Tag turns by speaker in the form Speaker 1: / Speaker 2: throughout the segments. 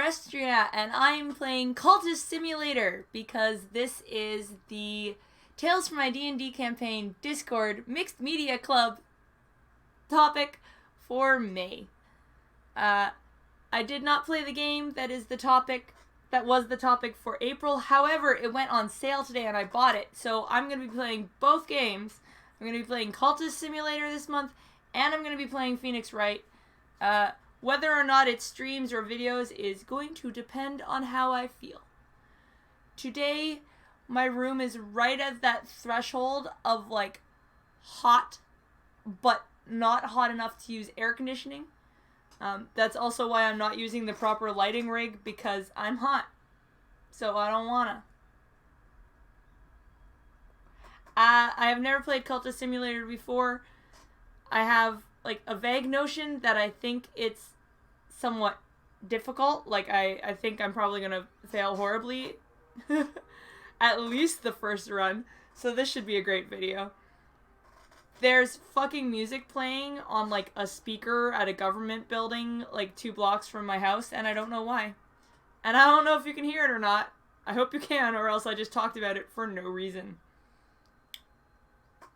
Speaker 1: Orestria, and I'm playing Cultist Simulator because this is the Tales from My D&D Campaign Discord Mixed Media Club topic for May. I did not play the game that was the topic for April. However, it went on sale today and I bought it, so I'm going to be playing both games. I'm going to be playing Cultist Simulator this month, and I'm going to be playing Phoenix Wright. Whether or not it streams or videos is going to depend on how I feel. Today, my room is right at that threshold of like hot, but not hot enough to use air conditioning. That's also why I'm not using the proper lighting rig, because I'm hot. So I don't wanna. I have never played Cultist Simulator before. I have like a vague notion that I think it's somewhat difficult. Like I think I'm probably gonna fail horribly at least the first run. So this should be a great video. There's fucking music playing on like a speaker at a government building like 2 blocks from my house, and I don't know why. And I don't know if you can hear it or not. I hope you can, or else I just talked about it for no reason.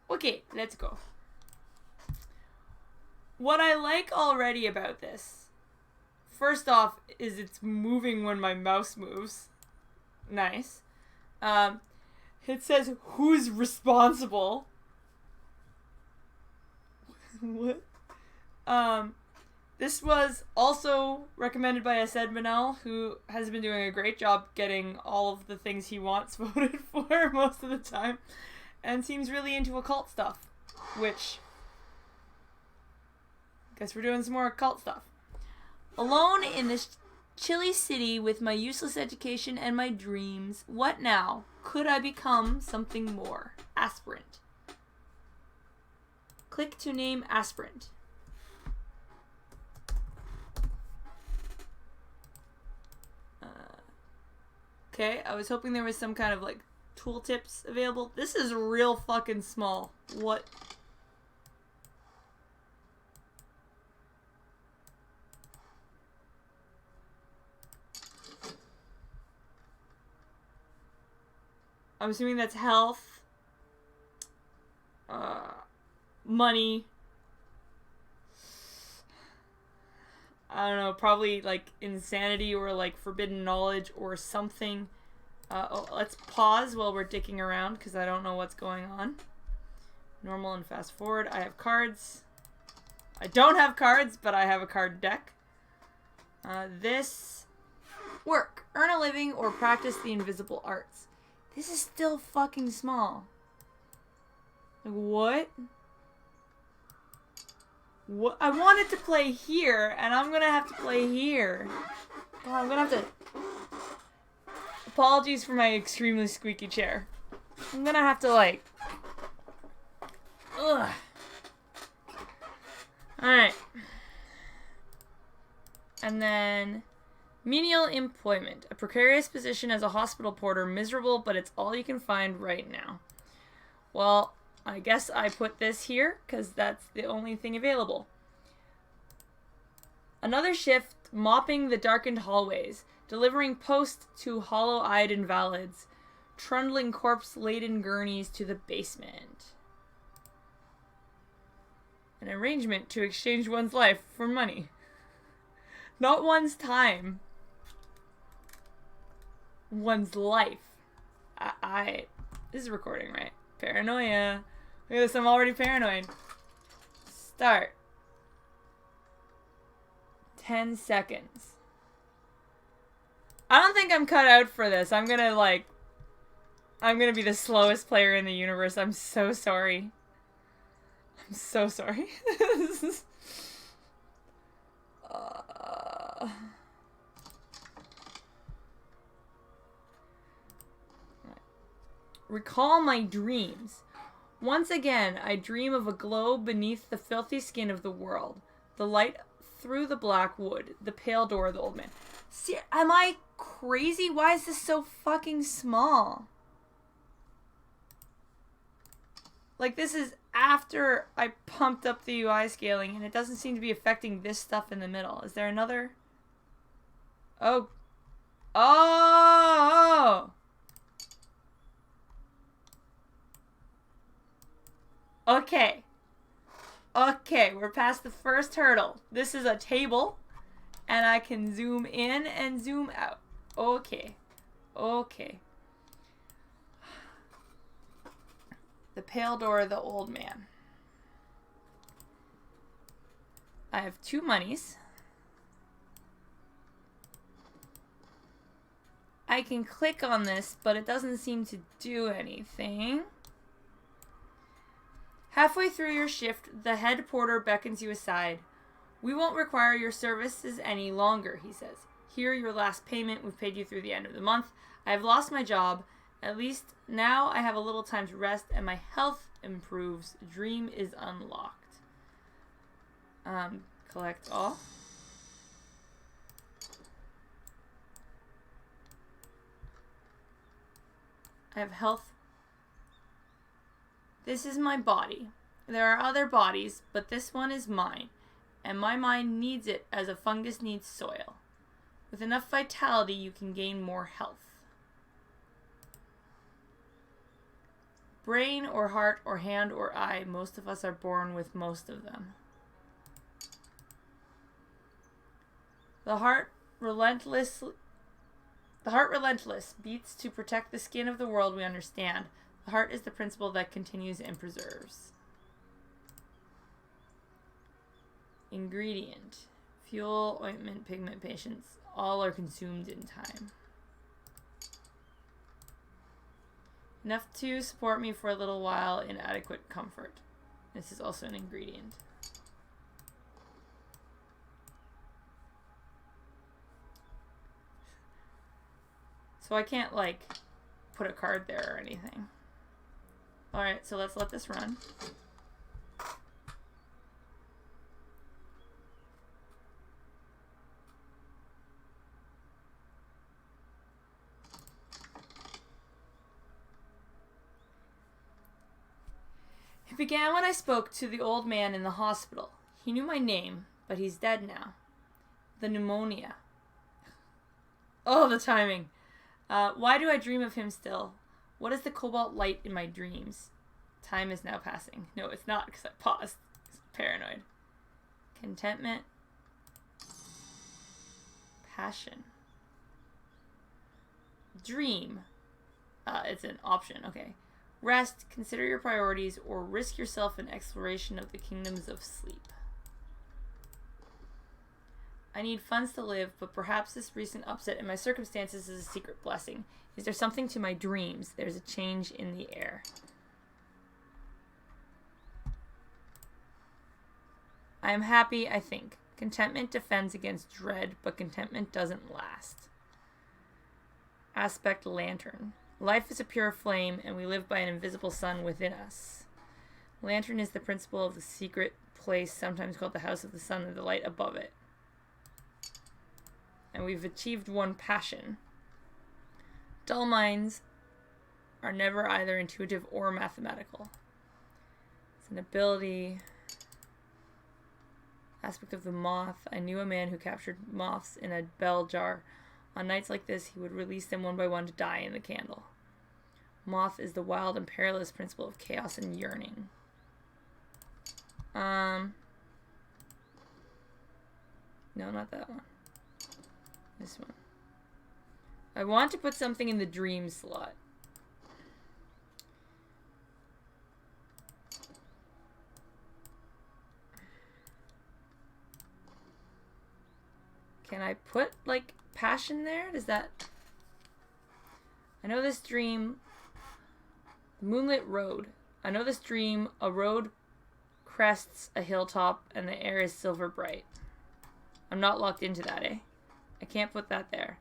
Speaker 1: Okay, let's go. What I like already about this, first off, is it's moving when my mouse moves. Nice. It says, who's responsible? What? This was also recommended by Ased Manel, who has been doing a great job getting all of the things he wants voted for most of the time, and seems really into occult stuff, which, guess we're doing some more occult stuff. Alone in this chilly city with my useless education and my dreams, what now? Could I become something more? Aspirant. Click to name aspirant. Okay, I was hoping there was some kind of like tooltips available. This is real fucking small. What? I'm assuming that's health. Money. I don't know, probably like insanity or like forbidden knowledge or something. Let's pause while we're dicking around because I don't know what's going on. Normal and fast forward. I have cards. I don't have cards, but I have a card deck. This. Work. Earn a living or practice the invisible arts. This is still fucking small. Like, what? What? I wanted to play here, and I'm gonna have to play here. God, I'm gonna have to... Apologies for my extremely squeaky chair. I'm gonna have to, like... Ugh. Alright. And then... Menial employment. A precarious position as a hospital porter. Miserable, but it's all you can find right now. Well, I guess I put this here, because that's the only thing available. Another shift, mopping the darkened hallways, delivering post to hollow-eyed invalids, trundling corpse-laden gurneys to the basement. An arrangement to exchange one's life for money. Not one's time. One's life. This is recording, right? Paranoia. Look at this, I'm already paranoid. Start. 10 seconds. I don't think I'm cut out for this. I'm gonna be the slowest player in the universe. I'm so sorry. I'm so sorry. This is... Recall my dreams. Once again, I dream of a glow beneath the filthy skin of the world. The light through the black wood. The pale door of the old man. Am I crazy? Why is this so fucking small? Like, this is after I pumped up the UI scaling, and it doesn't seem to be affecting this stuff in the middle. Is there another? Oh, Oh! Okay. Okay, we're past the first hurdle. This is a table, and I can zoom in and zoom out. Okay. Okay. The pale door of the old man. I have 2 monies. I can click on this, but it doesn't seem to do anything. Halfway through your shift, the head porter beckons you aside. We won't require your services any longer, he says. Here, your last payment. We've paid you through the end of the month. I have lost my job. At least now I have a little time to rest and my health improves. Dream is unlocked. Collect all. I have health. This is my body. There are other bodies, but this one is mine, and my mind needs it as a fungus needs soil. With enough vitality, you can gain more health. Brain or heart or hand or eye, most of us are born with most of them. The heart relentless beats to protect the skin of the world we understand. The heart is the principle that continues and preserves. Ingredient. Fuel, ointment, pigment, patience. All are consumed in time. Enough to support me for a little while in adequate comfort. This is also an ingredient. So I can't, like, put a card there or anything. Alright, so let's let this run. It began when I spoke to the old man in the hospital. He knew my name, but he's dead now. The pneumonia. Oh, the timing. Why do I dream of him still? What is the cobalt light in my dreams? Time is now passing. No, it's not, because I paused. I'm paranoid. Contentment. Passion. Dream. It's an option, okay. Rest, consider your priorities, or risk yourself in exploration of the kingdoms of sleep. I need funds to live, but perhaps this recent upset in my circumstances is a secret blessing. Is there something to my dreams? There's a change in the air. I am happy, I think. Contentment defends against dread, but contentment doesn't last. Aspect lantern. Life is a pure flame, and we live by an invisible sun within us. Lantern is the principle of the secret place, sometimes called the house of the sun, and the light above it. And we've achieved one passion. Dull minds are never either intuitive or mathematical. It's an ability. Aspect of the moth. I knew a man who captured moths in a bell jar. On nights like this, he would release them one by one to die in the candle. Moth is the wild and perilous principle of chaos and yearning. No, not that one. This one. I want to put something in the dream slot. Can I put, like, passion there? Does that... I know this dream... Moonlit road. I know this dream. A road crests a hilltop and the air is silver bright. I'm not locked into that, eh? I can't put that there.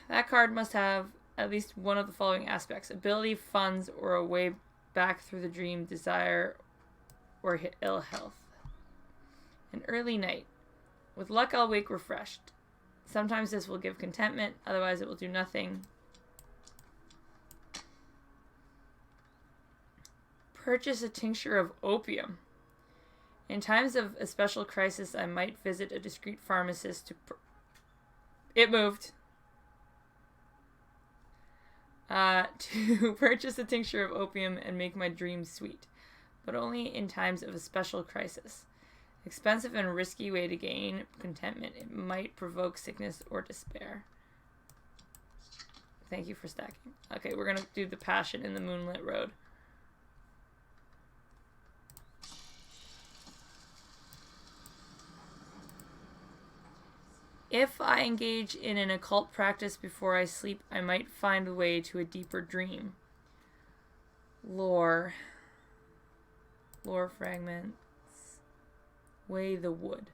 Speaker 1: That card must have at least one of the following aspects. Ability, funds, or a way back through the dream, desire, or ill health. An early night. With luck, I'll wake refreshed. Sometimes this will give contentment, otherwise it will do nothing. Purchase a tincture of opium. In times of a special crisis, I might visit a discreet pharmacist to It moved. To purchase a tincture of opium and make my dreams sweet, but only in times of a special crisis. Expensive and risky way to gain contentment. It might provoke sickness or despair. Thank you for stacking. Okay, we're gonna do the passion in the moonlit road. If I engage in an occult practice before I sleep, I might find the way to a deeper dream. Lore. Lore fragments. Way the wood.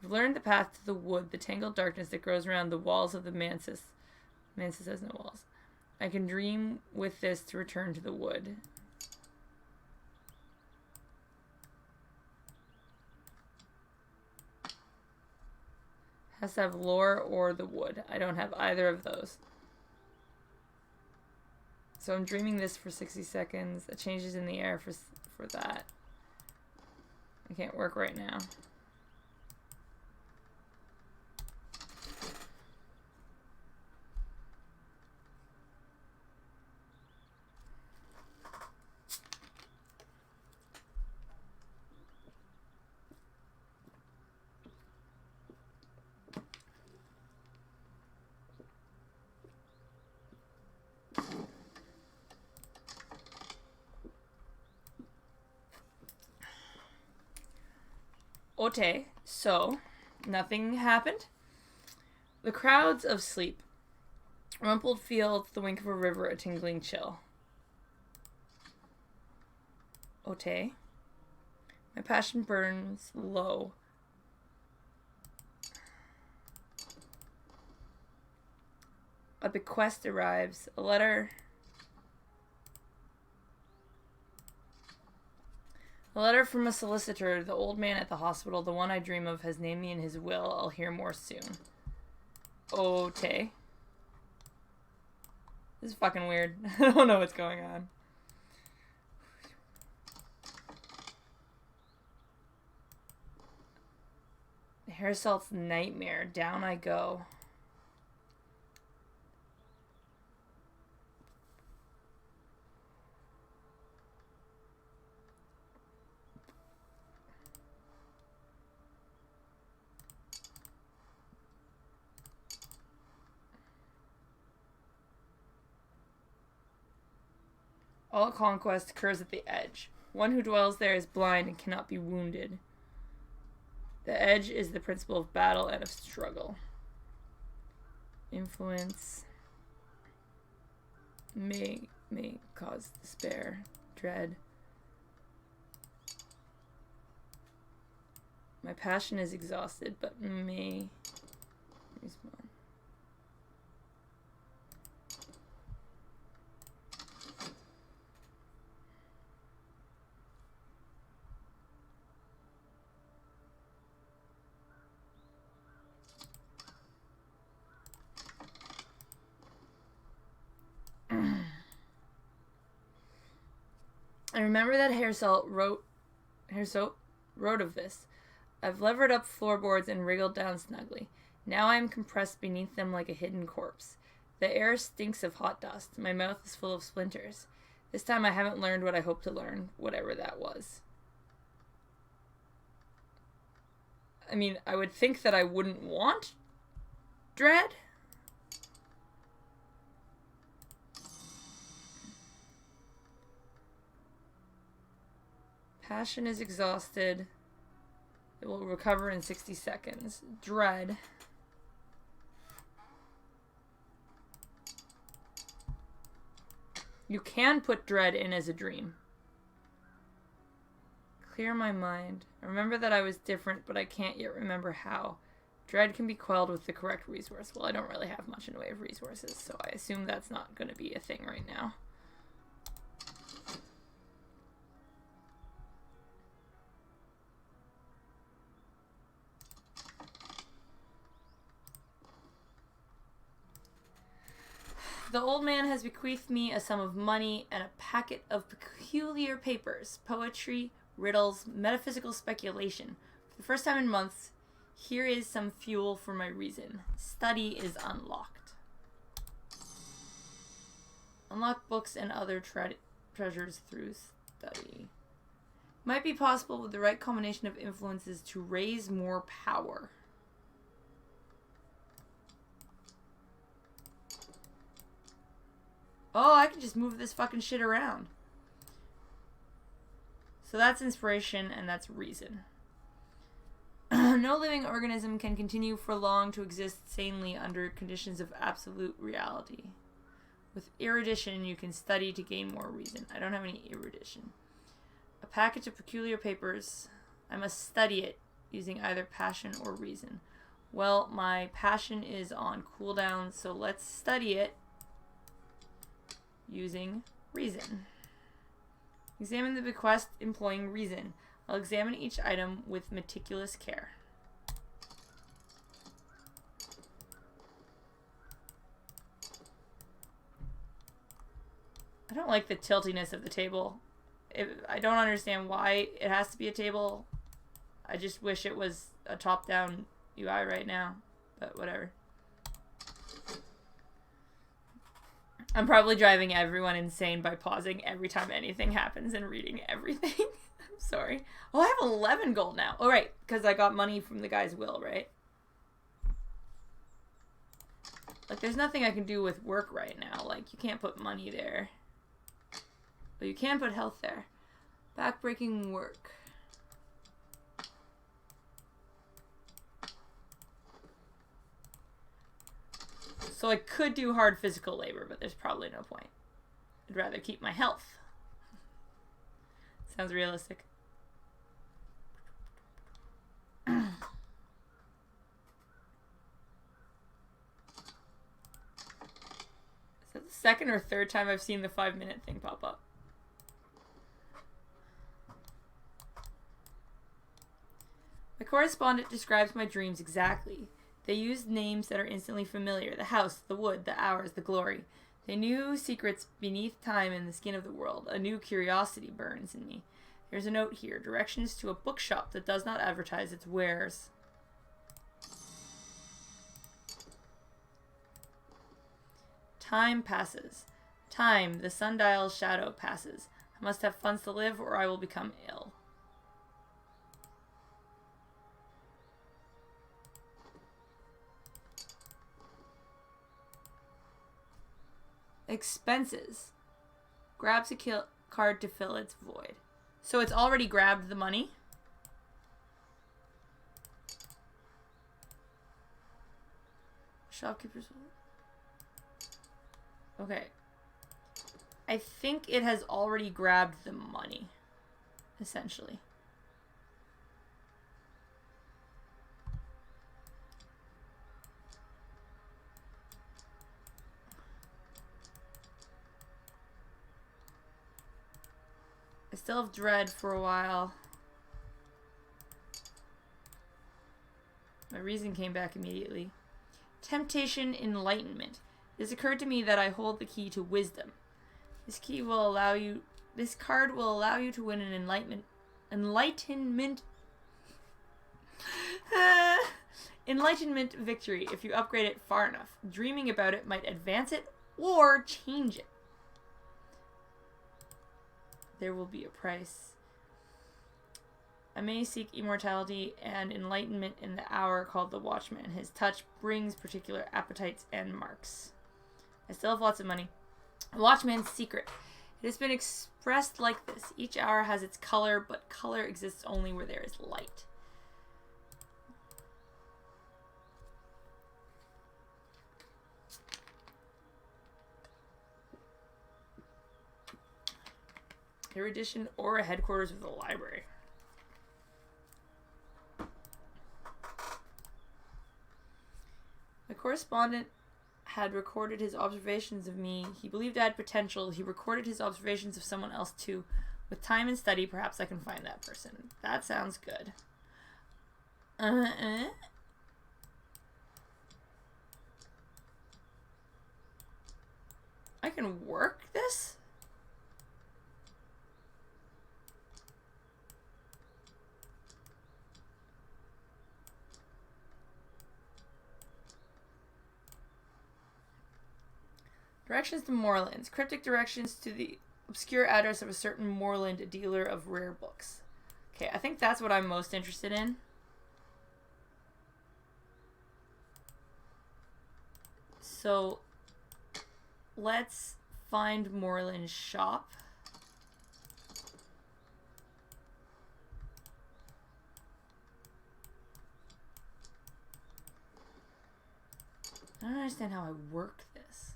Speaker 1: I've learned the path to the wood, the tangled darkness that grows around the walls of the mansis. Mansis has no walls. I can dream with this to return to the wood. Has to have lore or the wood. I don't have either of those. So I'm dreaming this for 60 seconds. It changes in the air for that. I can't work right now. Ote, so, nothing happened. The crowds of sleep. Rumpled fields, the wink of a river, a tingling chill. Ote. My passion burns low. A bequest arrives. A letter. A letter from a solicitor. The old man at the hospital, the one I dream of, has named me in his will. I'll hear more soon. Ote. This is fucking weird. I don't know what's going on. Hair salt's nightmare. Down I go. All conquest occurs at the edge. One who dwells there is blind and cannot be wounded. The edge is the principle of battle and of struggle. Influence may cause despair, dread. My passion is exhausted, but may respond. I remember that hair soap wrote of this. I've levered up floorboards and wriggled down snugly. Now I am compressed beneath them like a hidden corpse. The air stinks of hot dust. My mouth is full of splinters. This time I haven't learned what I hoped to learn, whatever that was. I mean, I would think that I wouldn't want dread. Passion is exhausted. It will recover in 60 seconds. Dread. You can put dread in as a dream. Clear my mind. I remember that I was different, but I can't yet remember how. Dread can be quelled with the correct resource. Well, I don't really have much in the way of resources, so I assume that's not going to be a thing right now. The old man has bequeathed me a sum of money and a packet of peculiar papers, poetry, riddles, metaphysical speculation. For the first time in months, Here is some fuel for my reason. Study is unlocked. Unlock books and other treasures through study. Might be possible with the right combination of influences to raise more power. Oh, I can just move this fucking shit around. So that's inspiration and that's reason. No living organism can continue for long to exist sanely under conditions of absolute reality. With erudition, you can study to gain more reason. I don't have any erudition. A package of peculiar papers. I must study it using either passion or reason. Well, my passion is on cooldown, so let's study it using reason. Examine the bequest employing reason. I'll examine each item with meticulous care. I don't like the tiltiness of the table. I don't understand why it has to be a table. I just wish it was a top-down UI right now, but whatever. I'm probably driving everyone insane by pausing every time anything happens and reading everything. I'm sorry. Oh, I have 11 gold now. Oh, right, because I got money from the guy's will, right? Like, there's nothing I can do with work right now. Like, you can't put money there. But you can put health there. Backbreaking work. So I could do hard physical labor, but there's probably no point. I'd rather keep my health. Sounds realistic. Is that the second or third time I've seen the 5-minute thing pop up? My correspondent describes my dreams exactly. They used names that are instantly familiar. The house, the wood, the hours, the glory. They knew secrets beneath time and the skin of the world. A new curiosity burns in me. There's a note here. Directions to a bookshop that does not advertise its wares. Time passes. Time, the sundial's shadow passes. I must have funds to live or I will become ill. Expenses. Grabs a card to fill its void. So it's already grabbed the money? Shopkeeper's. Okay. I think it has already grabbed the money, essentially. I still have dread for a while. My reason came back immediately. Temptation, enlightenment. It has occurred to me that I hold the key to wisdom. This card will allow you to win an enlightenment victory if you upgrade it far enough. Dreaming about it might advance it or change it. There will be a price. I may seek immortality and enlightenment in the hour called the Watchman. His touch brings particular appetites and marks. I still have lots of money. The Watchman's secret. It has been expressed like this. Each hour has its color, but color exists only where there is light. Erudition or a headquarters of the library. My correspondent had recorded his observations of me. He believed I had potential. He recorded his observations of someone else too. With time and study, perhaps I can find that person. That sounds good. I can work this? Directions to Moorlands. Cryptic directions to the obscure address of a certain moorland, a dealer of rare books. Okay, I think that's what I'm most interested in. So, let's find Moorland's shop. I don't understand how I work this.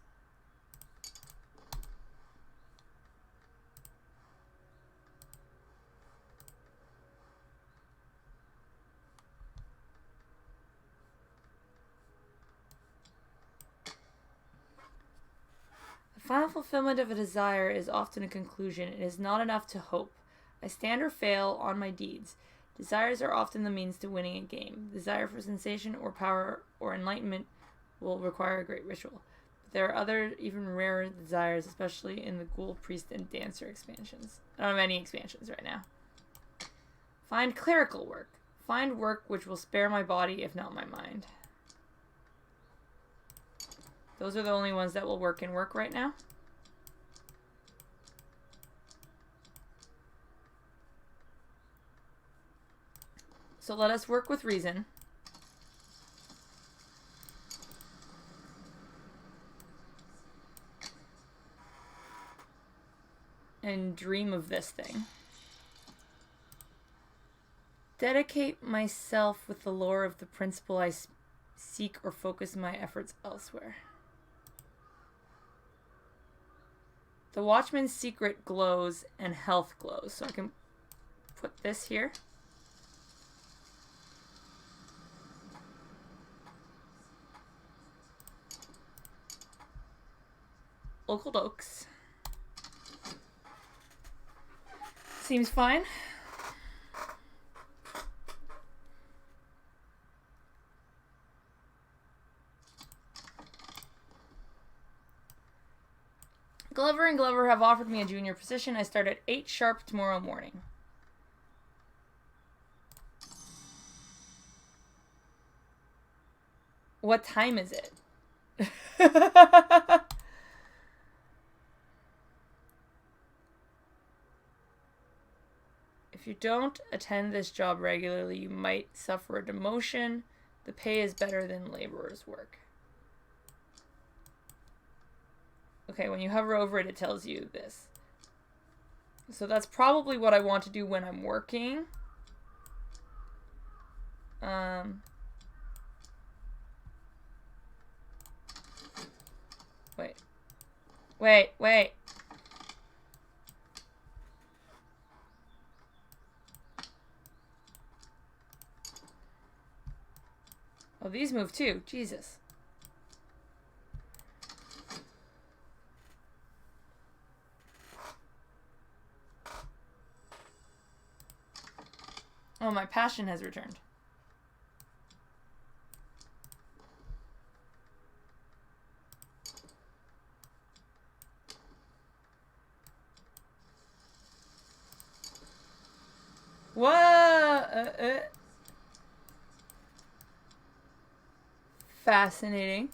Speaker 1: The final fulfillment of a desire is often a conclusion. It is not enough to hope. I stand or fail on my deeds. Desires are often the means to winning a game. Desire for sensation or power or enlightenment will require a great ritual. But there are other, even rarer desires, especially in the Ghoul, Priest, and Dancer expansions. I don't have any expansions right now. Find clerical work. Find work which will spare my body, if not my mind. Those are the only ones that will work in work right now. So let us work with reason. And dream of this thing. Dedicate myself with the lore of the principle I seek, or focus my efforts elsewhere. The Watchman's secret glows and health glows. So I can put this here. Local oaks. Seems fine. Glover and Glover have offered me a junior position. I start at 8 sharp tomorrow morning. What time is it? If you don't attend this job regularly, you might suffer a demotion. The pay is better than laborer's work. Okay, when you hover over it, it tells you this. So that's probably what I want to do when I'm working. Wait. Oh, these move too. Jesus. Oh, my passion has returned. Whoa! Fascinating.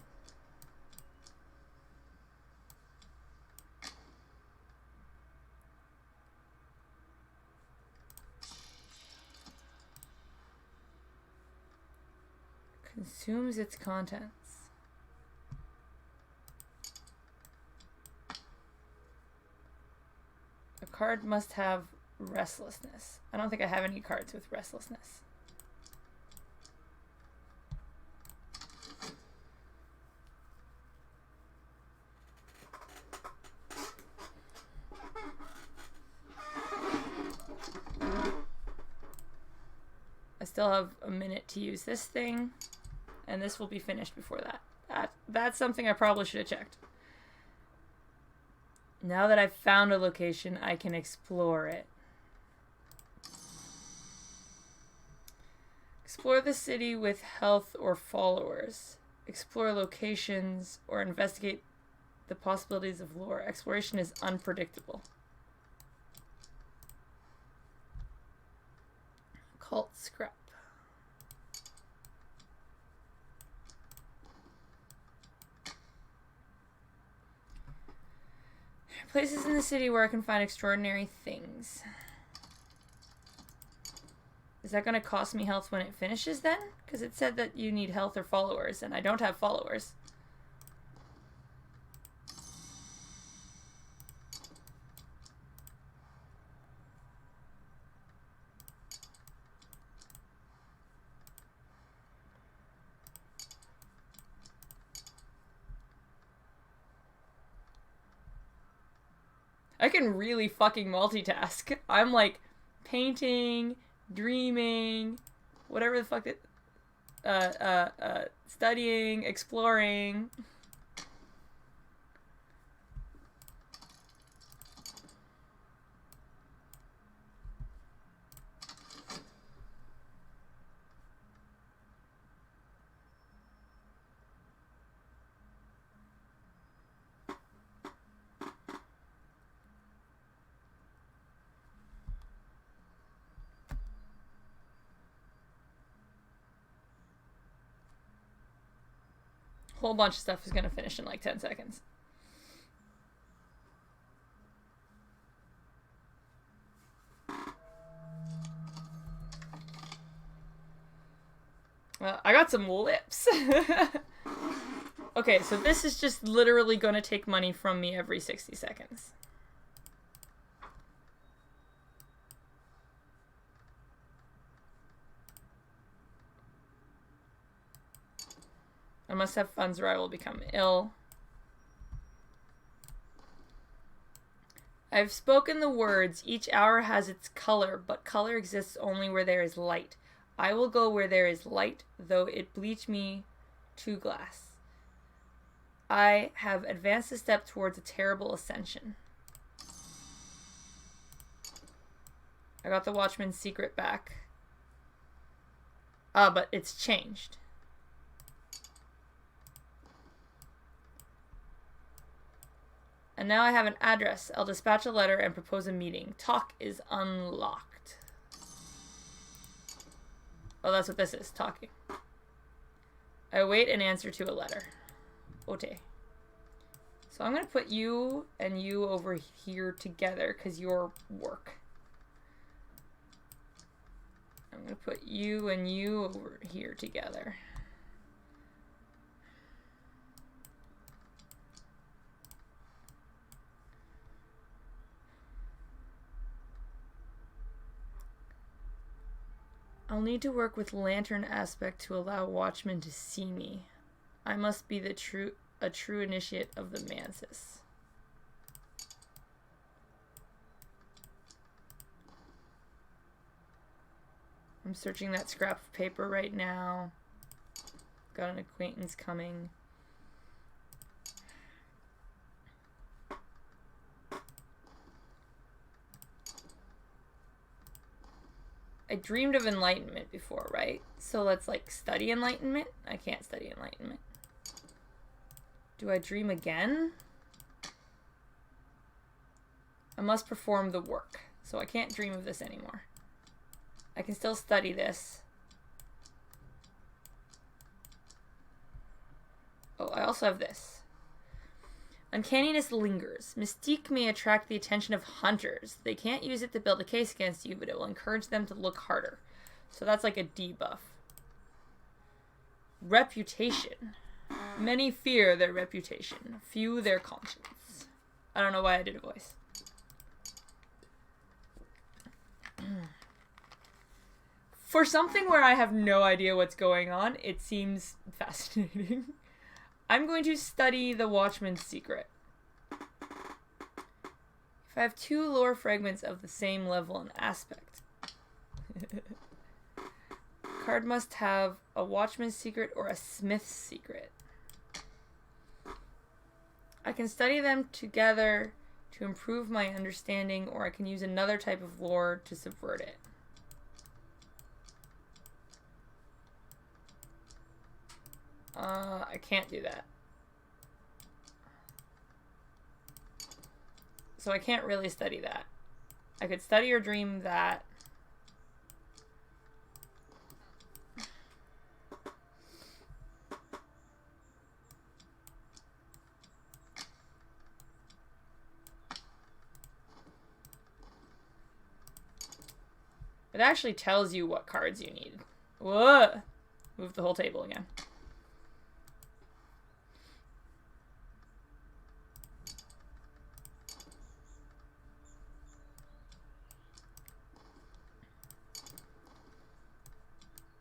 Speaker 1: Consumes its contents. A card must have restlessness. I don't think I have any cards with restlessness. I still have a minute to use this thing, and this will be finished before that. That's something I probably should have checked. Now that I've found a location, I can explore it. Explore the city with health or followers. Explore locations or investigate the possibilities of lore. Exploration is unpredictable. Cult scrap. Places in the city where I can find extraordinary things. Is that going to cost me health when it finishes then? Because it said that you need health or followers, and I don't have followers. I can really fucking multitask. I'm like painting, dreaming, whatever the fuck studying, exploring. Whole bunch of stuff is gonna finish in like 10 seconds. I got some lips. Okay, so this is just literally gonna take money from me every 60 seconds. I must have funds or I will become ill. I've spoken the words. Each hour has its color, but color exists only where there is light. I will go where there is light, though it bleach me to glass. I have advanced a step towards a terrible ascension. I got the Watchman's secret back. But it's changed. And now I have an address. I'll dispatch a letter and propose a meeting. Talk is unlocked. Oh, that's what this is. Talking. I await an answer to a letter. Ote. So I'm going to put you and you over here together because you're work. I'm going to put you and you over here together. I'll need to work with lantern aspect to allow watchmen to see me. I must be a true initiate of the Mansis. I'm searching that scrap of paper right now. Got an acquaintance coming. I dreamed of enlightenment before, right? So let's like study enlightenment. I can't study enlightenment. Do I dream again? I must perform the work. So I can't dream of this anymore. I can still study this. Oh, I also have this. Uncanniness lingers. Mystique may attract the attention of hunters. They can't use it to build a case against you, but it will encourage them to look harder. So that's like a debuff. Reputation. Many fear their reputation. Few their conscience. I don't know why I did a voice. For something where I have no idea what's going on, it seems fascinating. I'm going to study the Watchman's secret. If I have two lore fragments of the same level and aspect. Card must have a Watchman's secret or a Smith's secret. I can study them together to improve my understanding, or I can use another type of lore to subvert it. I can't do that. So I can't really study that. I could study or dream that. It actually tells you what cards you need. Whoa! Move the whole table again.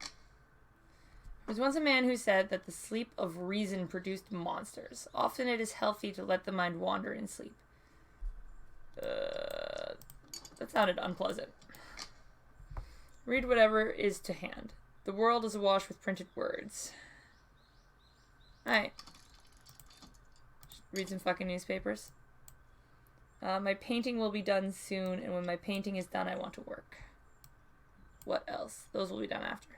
Speaker 1: There was once a man who said that the sleep of reason produced monsters. Often it is healthy to let the mind wander in sleep. That sounded unpleasant. Read whatever is to hand. The world is awash with printed words. Alright. Read some fucking newspapers. My painting will be done soon, and when my painting is done, I want to work. What else? Those will be done after.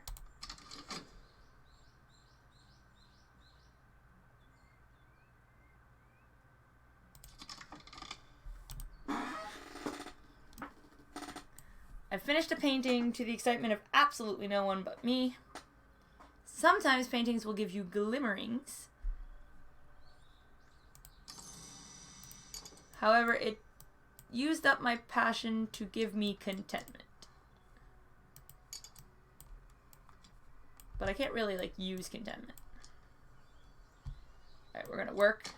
Speaker 1: I finished a painting to the excitement of absolutely no one but me. Sometimes paintings will give you glimmerings. However, it used up my passion to give me contentment. But I can't really, like, use contentment. Alright, we're gonna work.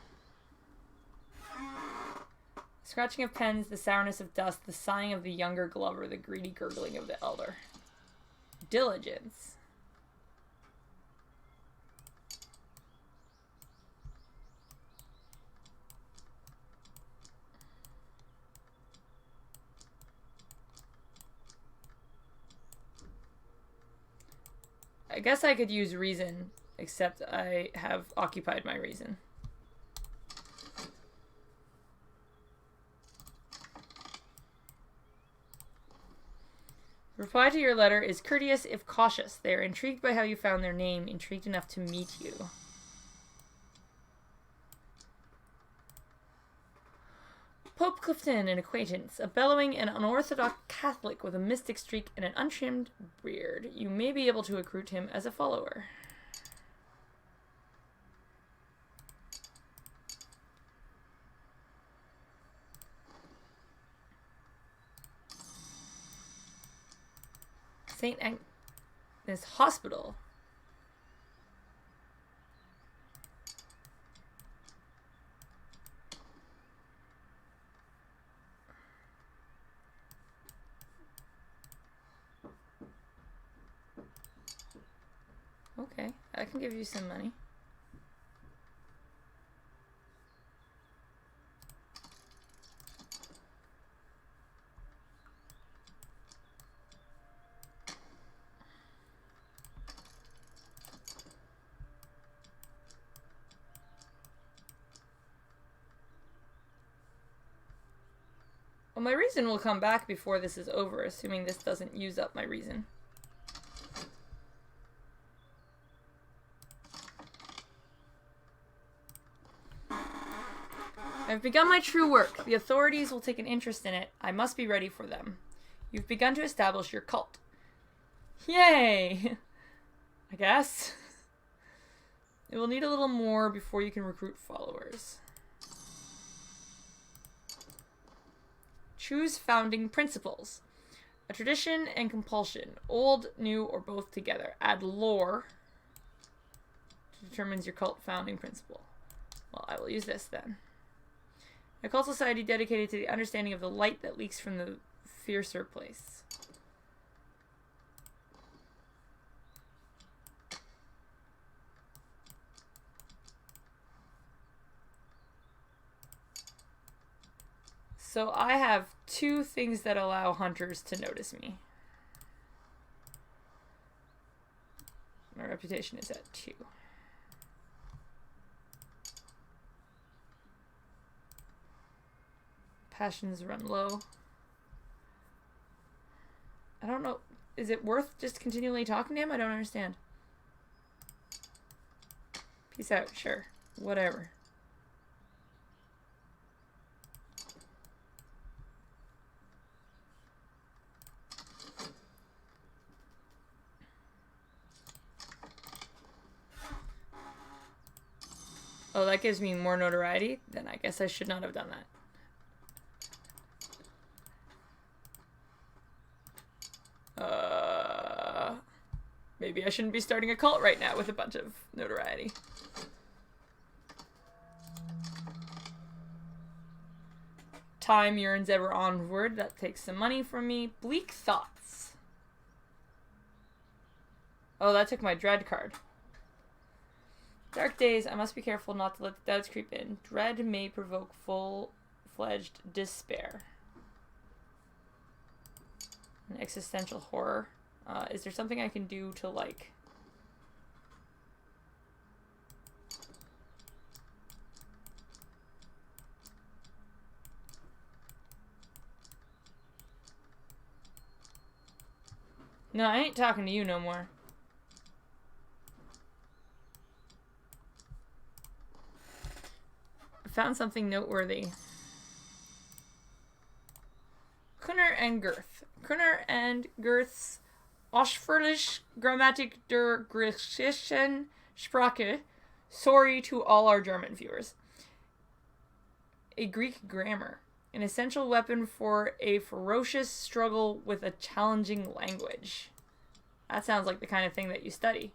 Speaker 1: Scratching of pens, the sourness of dust, the sighing of the younger glover, the greedy gurgling of the elder. Diligence. I guess I could use reason, except I have occupied my reason. Reply to your letter is courteous if cautious. They are intrigued by how you found their name, intrigued enough to meet you. Pope Clifton, an acquaintance, a bellowing and unorthodox Catholic with a mystic streak and an untrimmed beard. You may be able to recruit him as a follower. St. Agnes Hospital. Okay, I can give you some money. Well, my reason will come back before this is over, assuming this doesn't use up my reason. I've begun my true work. The authorities will take an interest in it. I must be ready for them. You've begun to establish your cult. Yay! I guess. It will need a little more before you can recruit followers. Choose founding principles. A tradition and compulsion. Old, new, or both together. Add lore. Determines your cult founding principle. Well, I will use this then. A cult society dedicated to the understanding of the light that leaks from the fiercer place. So I have 2 things that allow hunters to notice me. My reputation is at 2. Passions run low. I don't know. Is it worth just continually talking to him? I don't understand. Peace out. Sure. Whatever. Oh, that gives me more notoriety? Then I guess I should not have done that. Maybe I shouldn't be starting a cult right now with a bunch of notoriety. Time yearns ever onward. That takes some money from me. Bleak thoughts. Oh, that took my dread card. Dark days. I must be careful not to let the doubts creep in. Dread may provoke full-fledged despair. An existential horror. Is there something I can do to, like... No, I ain't talking to you no more. I found something noteworthy. Kunner and Girth. Kunner and Girth's ausführliche Grammatik der griechischen Sprache. Sorry to all our German viewers. A Greek grammar. An essential weapon for a ferocious struggle with a challenging language. That sounds like the kind of thing that you study.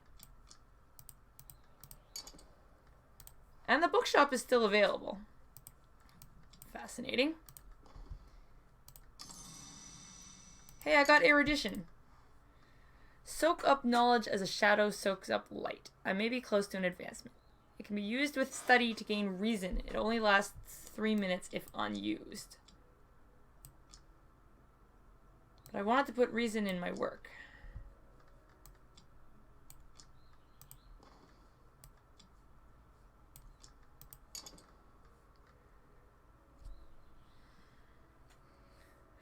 Speaker 1: And the bookshop is still available. Fascinating. Hey, I got erudition. Soak up knowledge as a shadow soaks up light. I may be close to an advancement. It can be used with study to gain reason. It only lasts 3 minutes if unused. But I wanted to put reason in my work.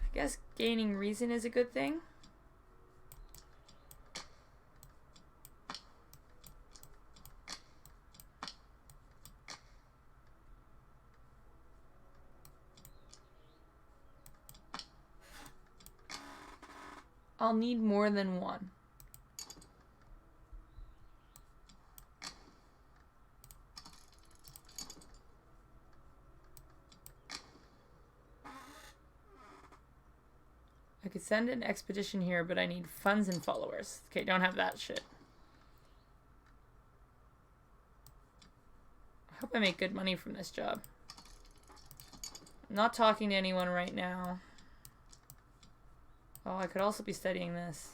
Speaker 1: I guess gaining reason is a good thing. I'll need more than one. I could send an expedition here, but I need funds and followers. Okay, don't have that shit. I hope I make good money from this job. I'm not talking to anyone right now. Oh, I could also be studying this.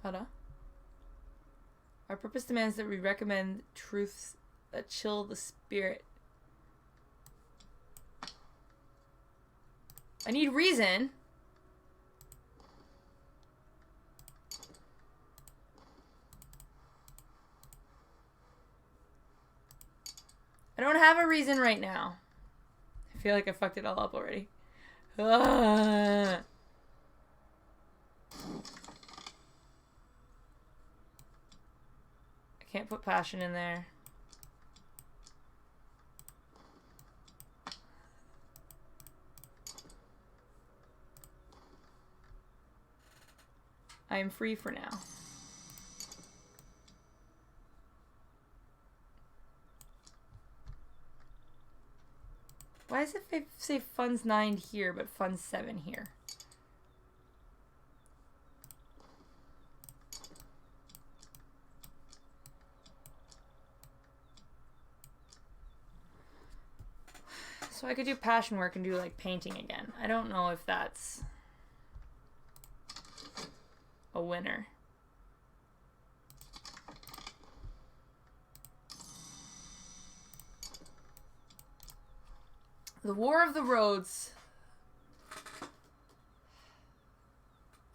Speaker 1: Hold on. Our purpose demands that we recommend truths that chill the spirit. I need reason. I don't have a reason right now. I feel like I fucked it all up already. Ugh. I can't put passion in there. I am free for now. Why does it say funds 9 here, but funds 7 here? So I could do passion work and do like painting again. I don't know if that's a winner. The War of the Roads,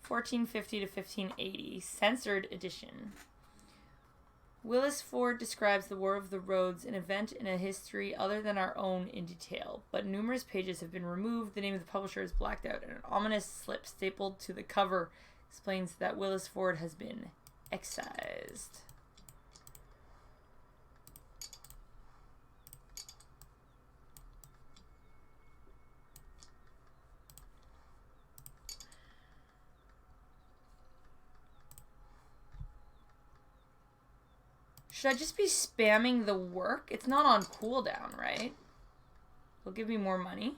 Speaker 1: 1450 to 1580, censored edition. Willis Ford describes the War of the Roads, an event in a history other than our own, in detail, but numerous pages have been removed, the name of the publisher is blacked out, and an ominous slip stapled to the cover explains that Willis Ford has been excised. Should I just be spamming the work? It's not on cooldown, right? They'll give me more money.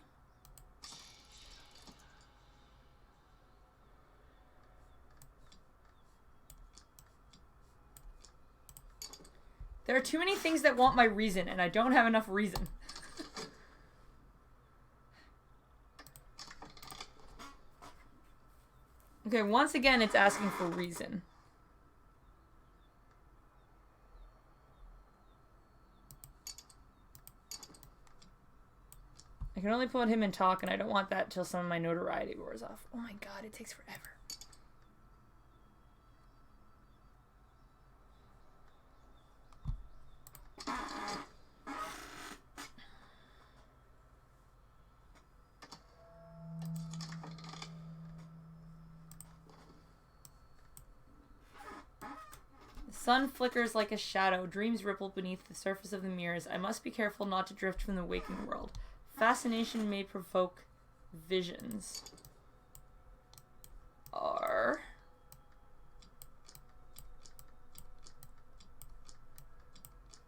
Speaker 1: There are too many things that want my reason, and I don't have enough reason. Okay, once again, it's asking for reason. I can only put him in talk, and I don't want that till some of my notoriety wears off. Oh my god, it takes forever. The sun flickers like a shadow. Dreams ripple beneath the surface of the mirrors. I must be careful not to drift from the waking world. Fascination may provoke visions.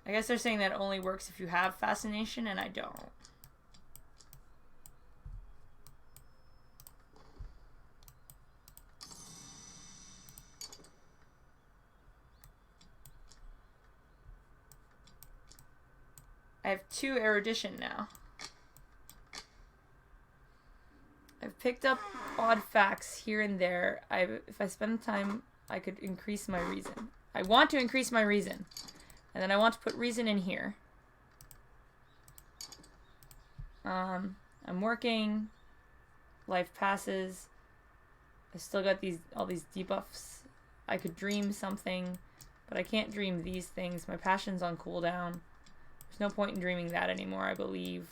Speaker 1: I guess they're saying that only works if you have fascination, and I don't. I have 2 erudition now. I've picked up odd facts here and there. If I spend time, I could increase my reason. I want to increase my reason. And then I want to put reason in here. I'm working. Life passes. I still got all these debuffs. I could dream something, but I can't dream these things. My passion's on cooldown. There's no point in dreaming that anymore, I believe.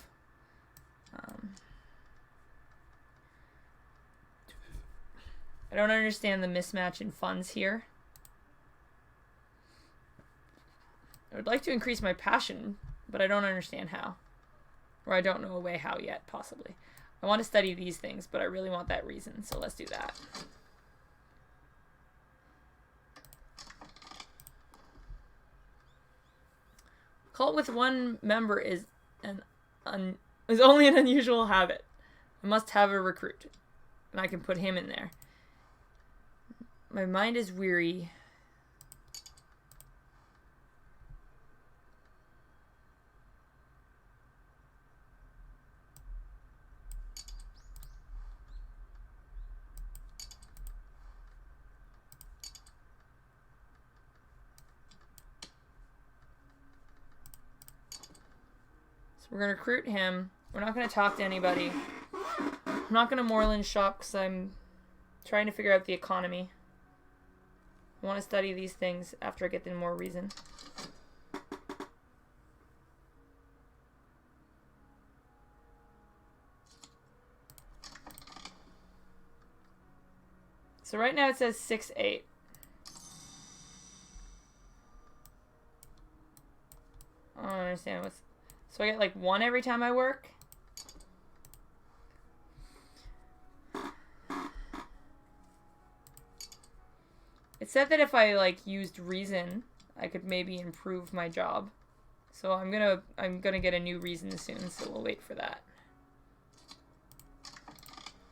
Speaker 1: I don't understand the mismatch in funds here. I would like to increase my passion, but I don't understand how. Or I don't know a way how yet, possibly. I want to study these things, but I really want that reason, so let's do that. Cult with 1 member is only an unusual habit. I must have a recruit, and I can put him in there. My mind is weary. So we're going to recruit him. We're not going to talk to anybody. I'm not going to Moreland shop because I'm trying to figure out the economy. I want to study these things after I get them more reason. So right now it says 6-8. I don't understand what's... So I get like 1 every time I work? It said that if I like used reason, I could maybe improve my job. So I'm gonna get a new reason soon, so we'll wait for that.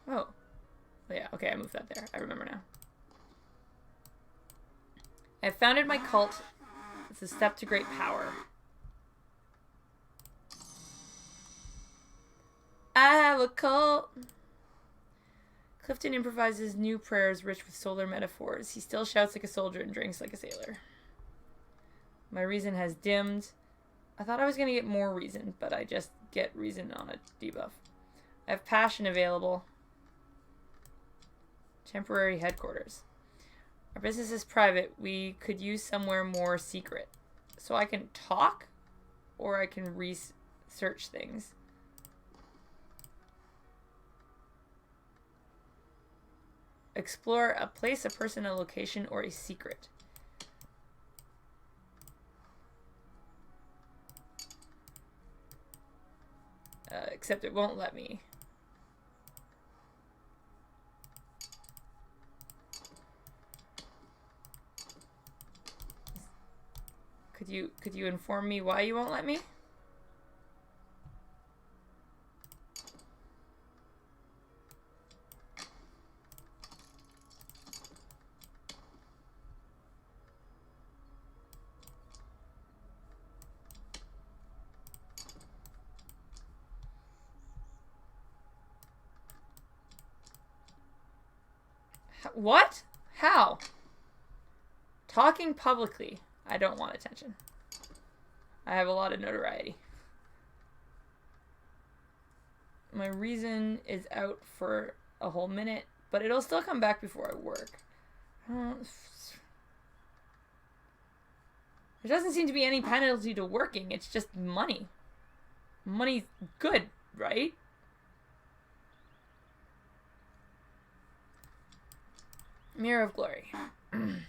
Speaker 1: Oh. Yeah, okay, I moved that there. I remember now. I have founded my cult. It's a step to great power. I have a cult. Clifton improvises new prayers rich with solar metaphors. He still shouts like a soldier and drinks like a sailor. My reason has dimmed. I thought I was going to get more reason, but I just get reason on a debuff. I have passion available. Temporary headquarters. Our business is private. We could use somewhere more secret. So I can talk, or I can research things. Explore a place, a person, a location, or a secret. Except it won't let me. Could you inform me why you won't let me? What? How? Talking publicly. I don't want attention. I have a lot of notoriety. My reason is out for a whole minute, but it'll still come back before I work. There doesn't seem to be any penalty to working. It's just money. Money's good, right? Mirror of Glory. An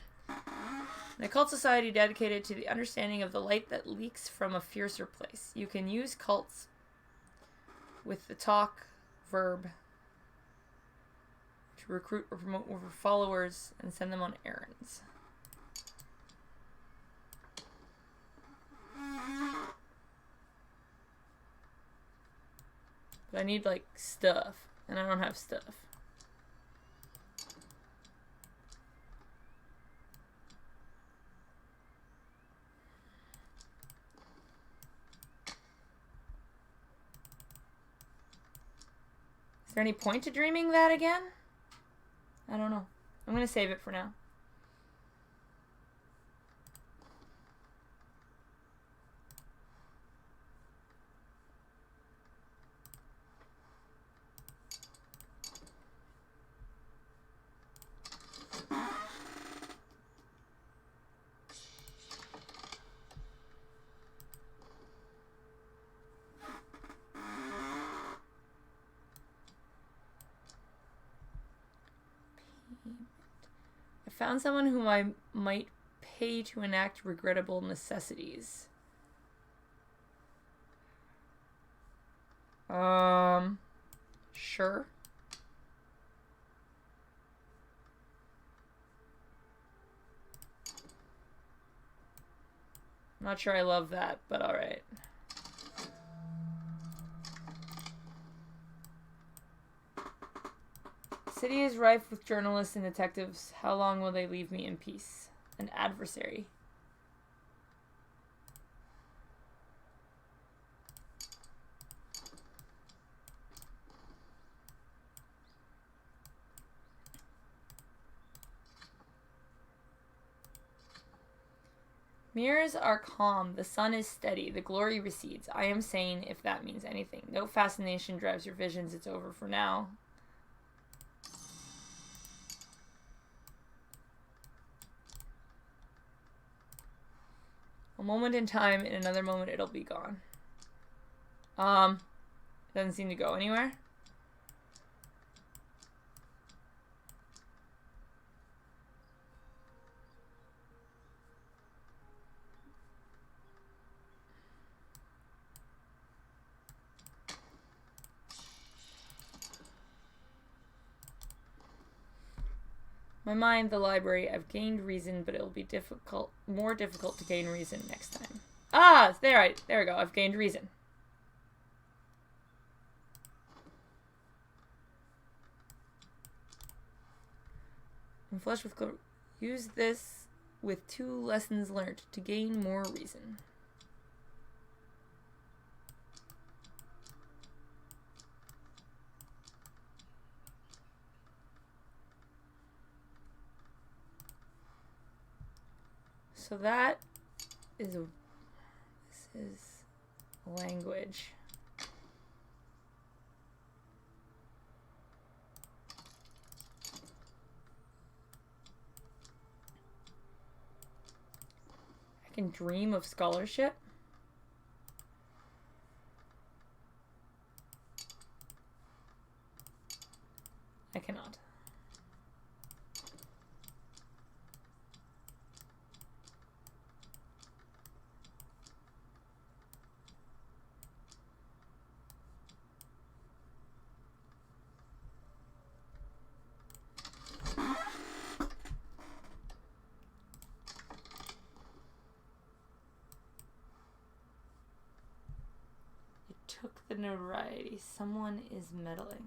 Speaker 1: occult society dedicated to the understanding of the light that leaks from a fiercer place. You can use cults with the talk verb to recruit or promote over followers and send them on errands. But I need, like, stuff, and I don't have stuff. Is there any point to dreaming that again? I don't know. I'm gonna save it for now. I found someone whom I might pay to enact regrettable necessities. Sure. I'm not sure I love that, but alright. City is rife with journalists and detectives. How long will they leave me in peace? An adversary. Mirrors are calm. The sun is steady. The glory recedes. I am sane, if that means anything. No fascination drives your visions. It's over for now. A moment in time, in another moment it'll be gone. Doesn't seem to go anywhere. My mind, the library. I've gained reason, but it'll be more difficult to gain reason next time. Ah, there we go. I've gained reason. I'm flush with use this with 2 lessons learned to gain more reason. So that is this is language. I can dream of scholarship. I cannot. Took the notoriety. Someone is meddling.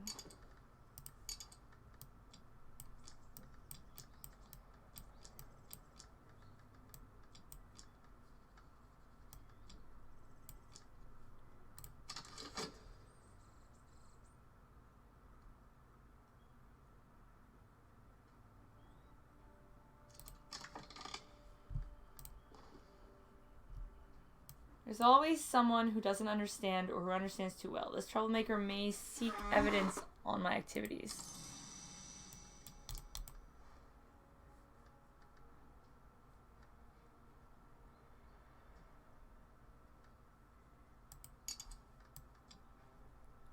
Speaker 1: There's always someone who doesn't understand or who understands too well. This troublemaker may seek evidence on my activities.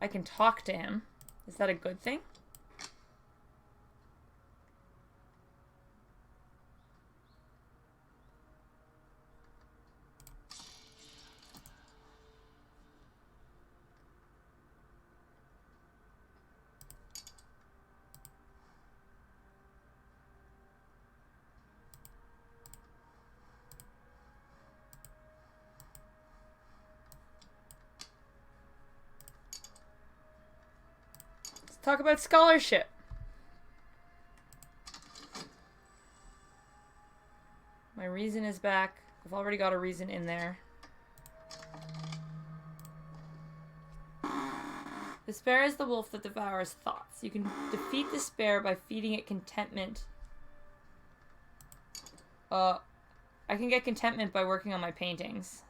Speaker 1: I can talk to him. Is that a good thing? Talk about scholarship. My reason is back. I've already got a reason in there. Despair is the wolf that devours thoughts. You can defeat despair by feeding it contentment. I can get contentment by working on my paintings.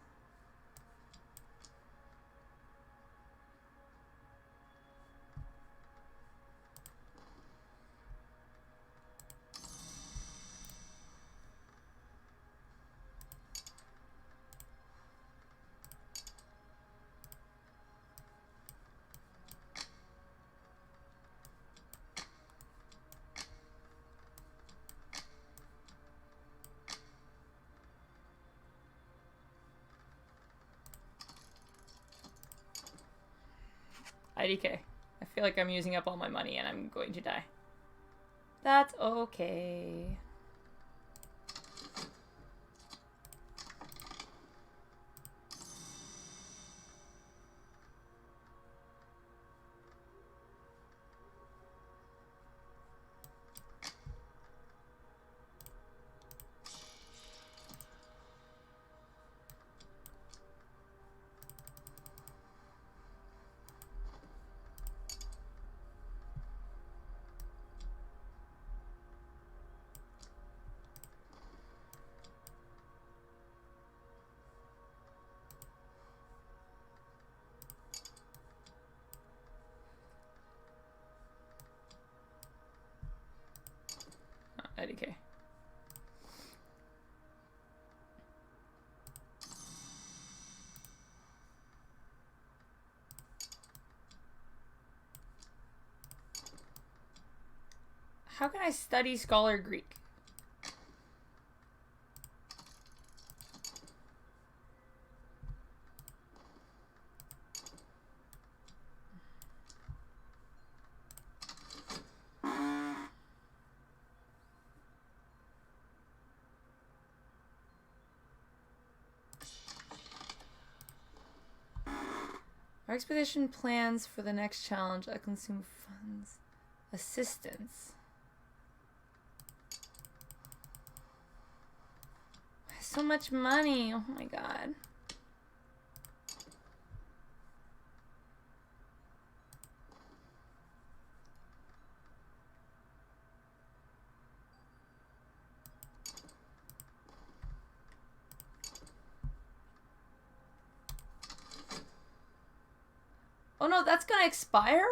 Speaker 1: IDK. I feel like I'm using up all my money and I'm going to die. That's okay. IDK. How can I study Scholar Greek? Our expedition plans for the next challenge. I consume funds. Assistance. So much money. Oh my god. Oh no, that's gonna expire?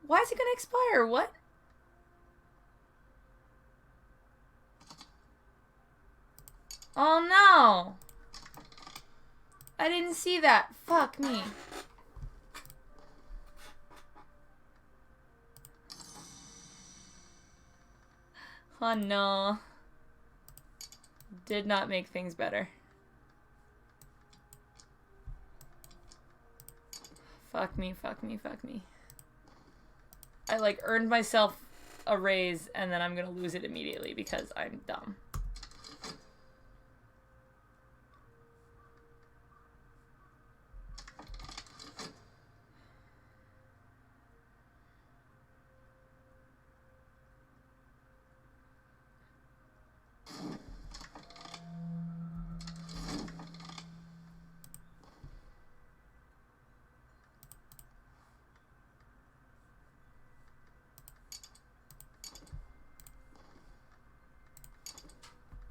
Speaker 1: Why is it gonna expire? What? Oh no! I didn't see that. Fuck me. Oh no. Did not make things better. Fuck me, fuck me, fuck me. I like earned myself a raise and then I'm gonna lose it immediately because I'm dumb.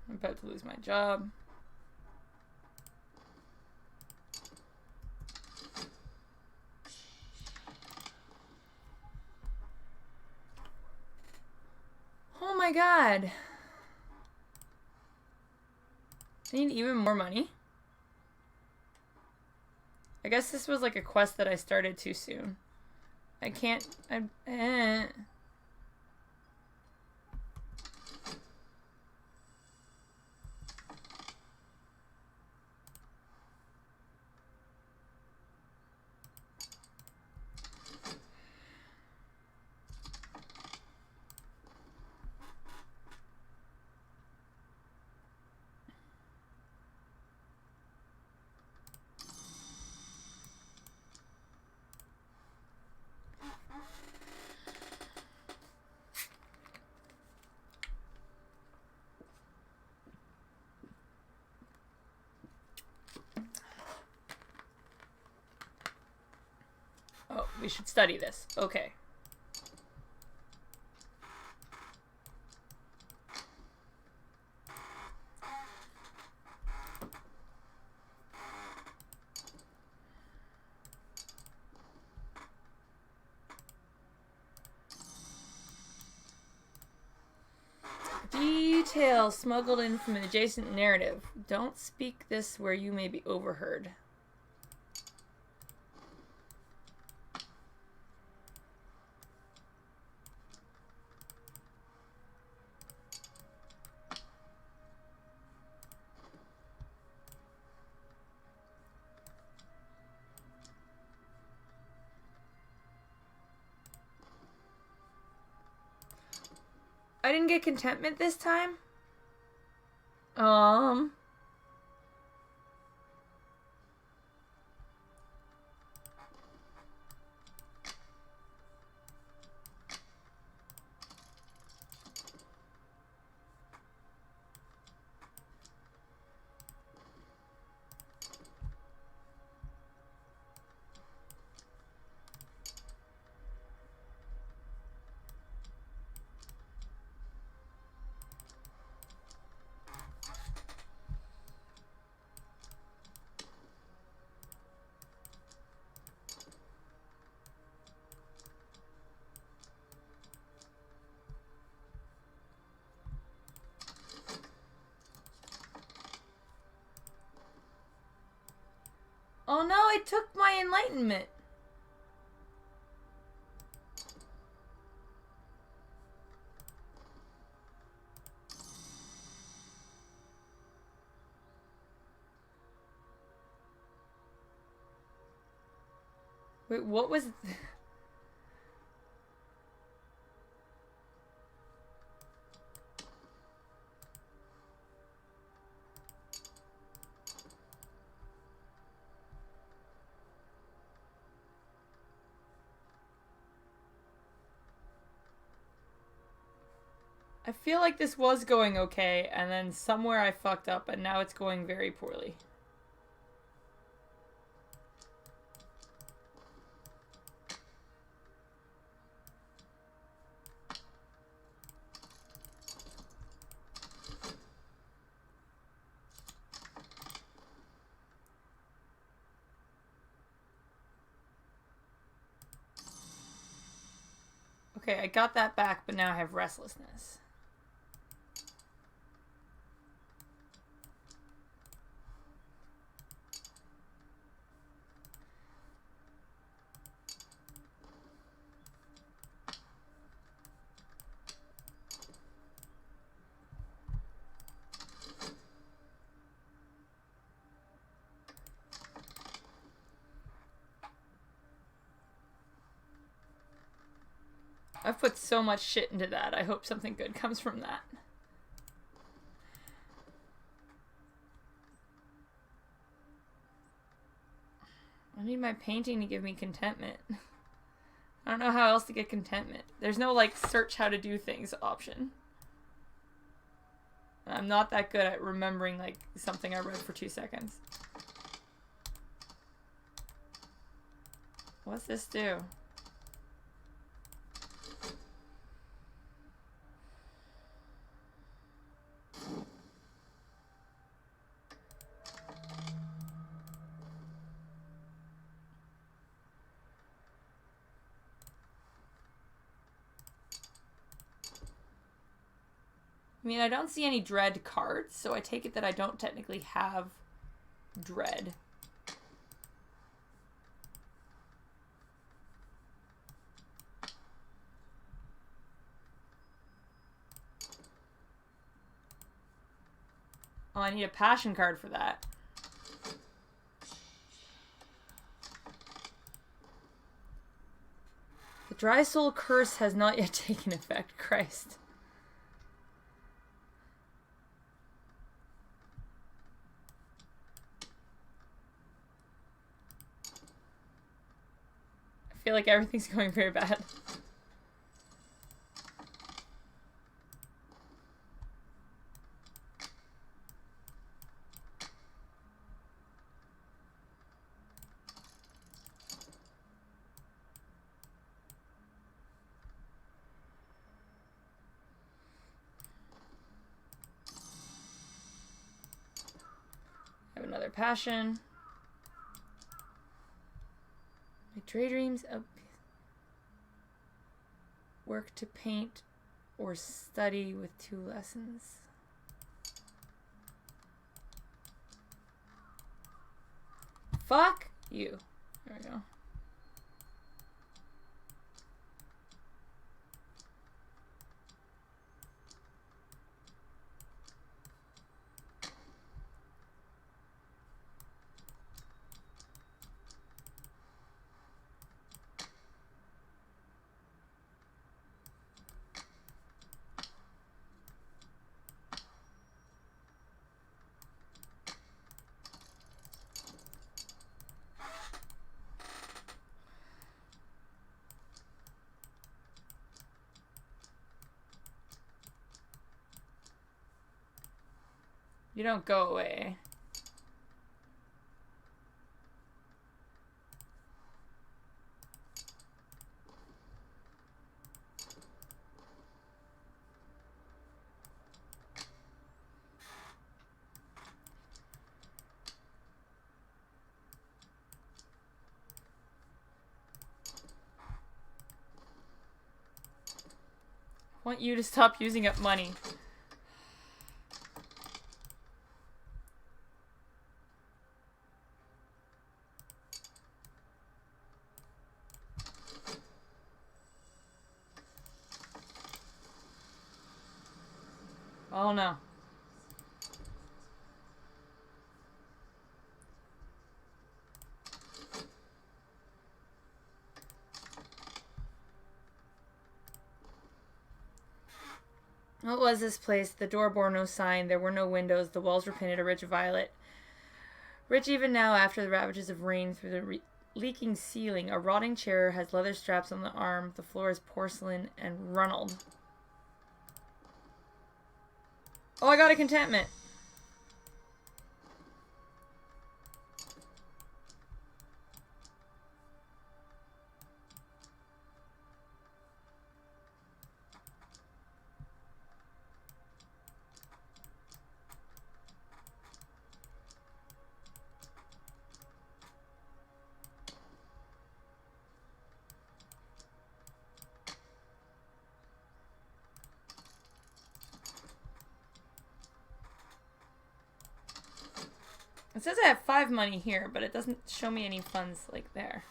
Speaker 1: I'm about to lose my job. my god. I need even more money. I guess this was like a quest that I started too soon. I can't... Oh, we should study this. Okay. Details smuggled in from an adjacent narrative. Don't speak this where you may be overheard. I didn't get contentment this time? Oh no, it took my enlightenment. Wait, what was... I feel like this was going okay, and then somewhere I fucked up, and now it's going very poorly. Okay, I got that back, but now I have restlessness. I've put so much shit into that. I hope something good comes from that. I need my painting to give me contentment. I don't know how else to get contentment. There's no, like, search how to do things option. I'm not that good at remembering, like, something I read for 2 seconds. What's this do? mean, I don't see any dread cards, so I take it that I don't technically have dread. Oh, I need a passion card for that. The Dry Soul Curse has not yet taken effect. Christ. I feel like everything's going very bad. I have another passion. My daydreams of work to paint or study with 2 lessons. Fuck you. There we go. You don't go away. I want you to stop using up money. Oh no. What was this place? The door bore no sign. There were no windows. The walls were painted a rich violet. Rich even now after the ravages of rain through the leaking ceiling. A rotting chair has leather straps on the arm. The floor is porcelain and runneled. Oh, I got a contentment. It says I have 5 money here, but it doesn't show me any funds like there.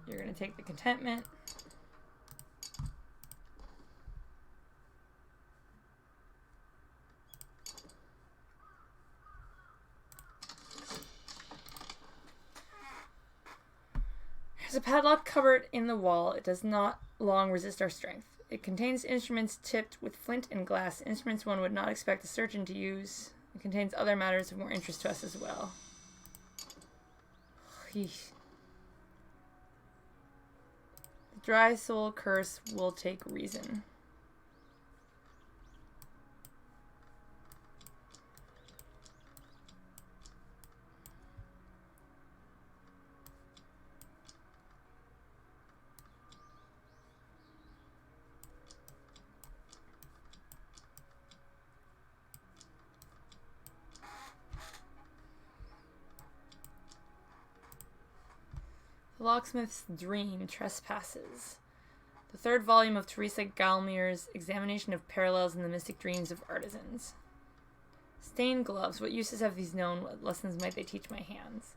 Speaker 1: You're gonna take the contentment. There's a padlock cupboard in the wall. It does not long resist our strength. It contains instruments tipped with flint and glass, instruments one would not expect a surgeon to use. It contains other matters of more interest to us as well. Yeesh. The dry soul curse will take reason. The Locksmith's Dream Trespasses. The third volume of Teresa Galmier's Examination of Parallels in the Mystic Dreams of Artisans. Stained gloves. What uses have these known? What lessons might they teach my hands?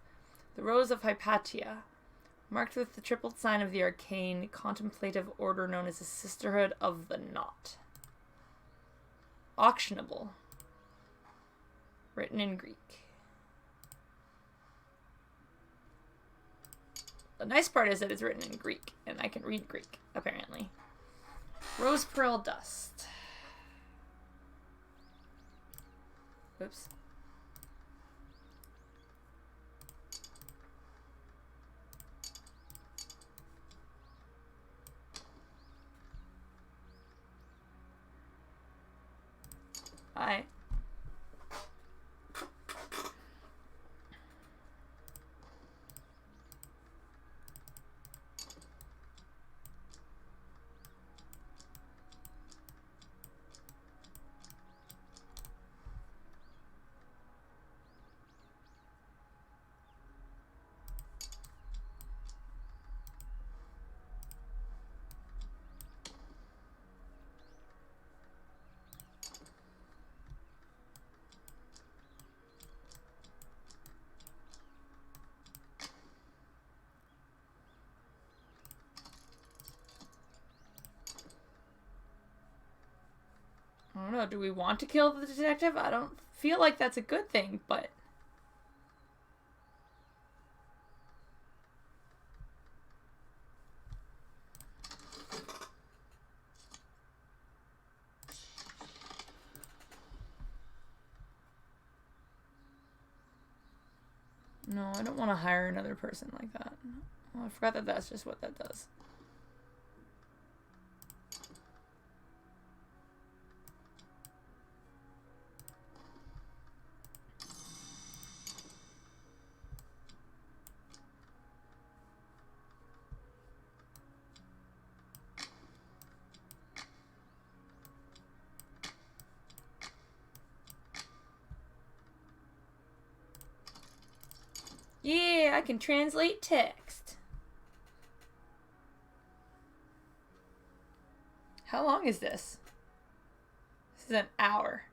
Speaker 1: The Rose of Hypatia. Marked with the triple sign of the arcane contemplative order known as the Sisterhood of the Knot. Auctionable. Written in Greek. The nice part is that it's written in Greek, and I can read Greek, apparently. Rose Pearl Dust. Oops. Hi. I don't know, do we want to kill the detective? I don't feel like that's a good thing, but... No, I don't want to hire another person like that. Oh, I forgot that that's just what that does. Yeah, I can translate text. How long is this? This is an hour.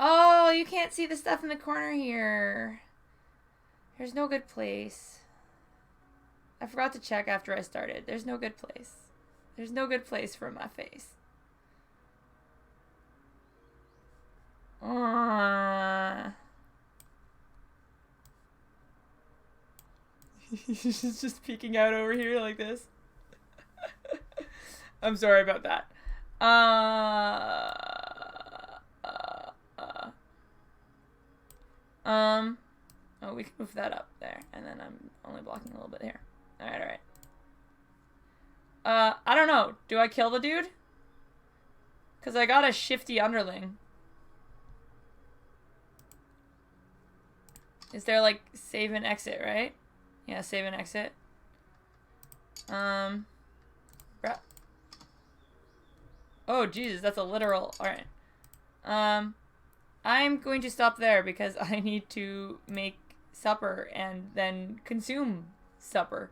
Speaker 1: Oh, you can't see the stuff in the corner here. There's no good place. I forgot to check after I started. There's no good place. There's no good place for my face. He's just peeking out over here like this. I'm sorry about that. Oh, we can move that up there, and then I'm only blocking a little bit here. Alright. I don't know. Do I kill the dude? Because I got a shifty underling. Is there, like, save and exit, right? Yeah, save and exit. Oh, Jesus, that's a literal... Alright. I'm going to stop there because I need to make supper and then consume supper.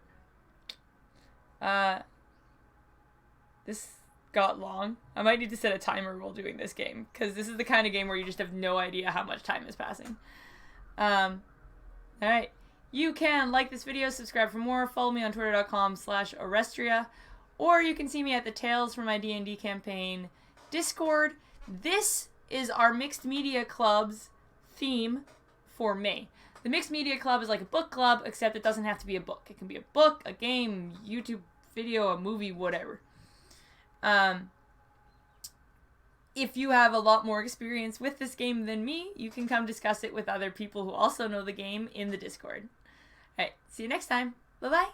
Speaker 1: This got long. I might need to set a timer while doing this game because this is the kind of game where you just have no idea how much time is passing. Alright. You can like this video, subscribe for more, follow me on twitter.com/Orestria, or you can see me at the Tales from My D&D Campaign Discord. This is our Mixed Media Club's theme for May. The Mixed Media Club is like a book club, except it doesn't have to be a book. It can be a book, a game, YouTube video, a movie, whatever. If you have a lot more experience with this game than me, you can come discuss it with other people who also know the game in the Discord. Alright, see you next time. Bye-bye.